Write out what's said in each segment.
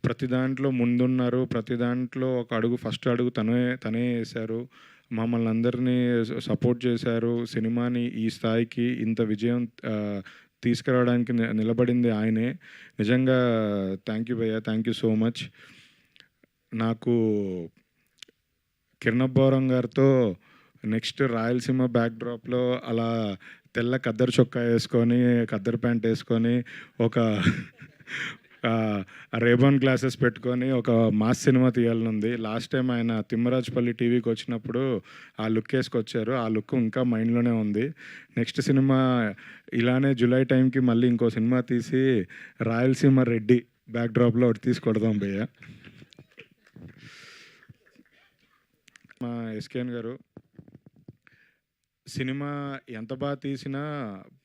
ప్రతి దాంట్లో ముందున్నారు. ప్రతి దాంట్లో ఒక అడుగు ఫస్ట్ అడుగు తనే ఏశారు. మమ్మల్ని అందరినీ సపోర్ట్ చేశారు. సినిమాని ఈ స్థాయికి ఇంత విజయం తీసుకురావడానికి నిలబడింది ఆయనే. నిజంగా థ్యాంక్ యూ భయ్యా. Thank you so much. నాకు కిరణబ్బవరం గారితో నెక్స్ట్ రాయలసీమ బ్యాక్‌డ్రాప్‌లో అలా తెల్ల ఖద్దరు చొక్కా యేసుకొని, ఖద్దరు ప్యాంట్ యేసుకొని, ఒక రేబాన్ గ్లాసెస్ పెట్టుకొని ఒక మాస్ సినిమా తీయాలనుంది. లాస్ట్ టైం ఆయన తిమ్మరాజుపల్లి టీవీకి వచ్చినప్పుడు ఆ లుక్ యేసుకొచ్చారు. ఆ లుక్ ఇంకా మైండ్‌లోనే ఉంది. నెక్స్ట్ సినిమా ఇలానే జులై టైంకి మళ్ళీ ఇంకో సినిమా తీసి రాయలసీమ రెడ్డి బ్యాక్‌డ్రాప్‌లో ఒకటి తీసి కొడదాం భయ్యా. మా ఎస్‌కేఎన్ గారు సినిమా ఎంత తీసినా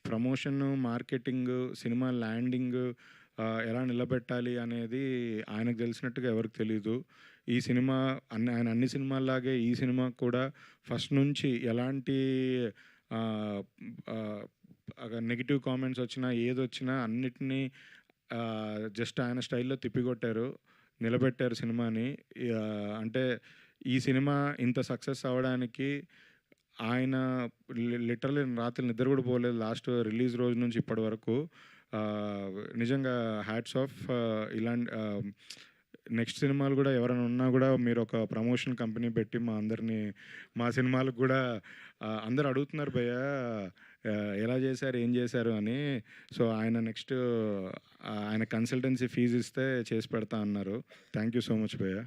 ప్రమోషను, మార్కెటింగు, సినిమా ల్యాండింగు ఎలా నిలబెట్టాలి అనేది ఆయనకు తెలిసినట్టుగా ఎవరికి తెలీదు. ఈ సినిమా ఆయన అన్ని సినిమాల్లాగే ఈ సినిమా కూడా ఫస్ట్ నుంచి ఎలాంటి ఆహ్, ఆహ్, నెగెటివ్ కామెంట్స్ వచ్చినా, ఏదొచ్చినా అన్నిటిని జస్ట్ ఆయన స్టైల్‌లో తిప్పికొట్టారు. నిలబెట్టారు సినిమాని. అంటే ఈ సినిమా ఇంత సక్సెస్ అవ్వడానికి ఆయన లిటరల్లీ రాత్రి నిద్ర కూడా పోలేదు లాస్ట్ రిలీజ్ రోజు నుంచి ఇప్పటి వరకు. నిజంగా హ్యాట్స్ ఆఫ్. ఇలాంటి నెక్స్ట్ సినిమాలు కూడా ఎవరైనా ఉన్నా కూడా మీరు ఒక ప్రమోషన్ కంపెనీ పెట్టి మా సినిమాలకు కూడా అందరూ అడుగుతున్నారు భయ్యా ఎలా చేశారు, ఏం చేశారు అని. సో ఆయన నెక్స్ట్ ఆయన కన్సల్టెన్సీ ఫీజు ఇస్తే చేసి పెడతా అన్నారు. థ్యాంక్ యూ సో మచ్ భయ్యా.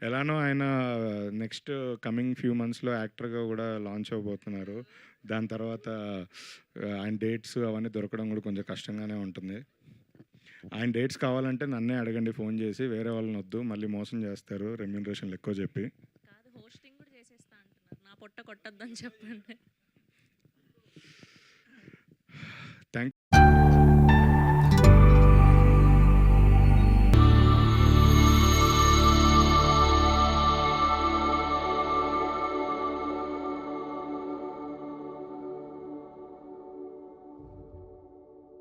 ఎలానో ఆయన నెక్స్ట్ కమింగ్ ఫ్యూ మంత్స్‌లో యాక్టర్‌గా కూడా లాంచ్ అవ్వబోతున్నారు. దాని తర్వాత ఆయన డేట్స్ అవన్నీ దొరకడం కూడా కొంచెం కష్టంగానే ఉంటుంది. ఆయన డేట్స్ కావాలంటే నన్నే అడగండి ఫోన్ చేసి. వేరే వాళ్ళనొద్దు. మళ్ళీ మోసం చేస్తారు రెమ్యూనరేషన్‌లు ఎక్కువ చెప్పి. కాదు, హోస్టింగ్ కూడా చేసేస్తా అంటున్నారు. నా పొట్ట కొట్టొద్దని చెప్పండి.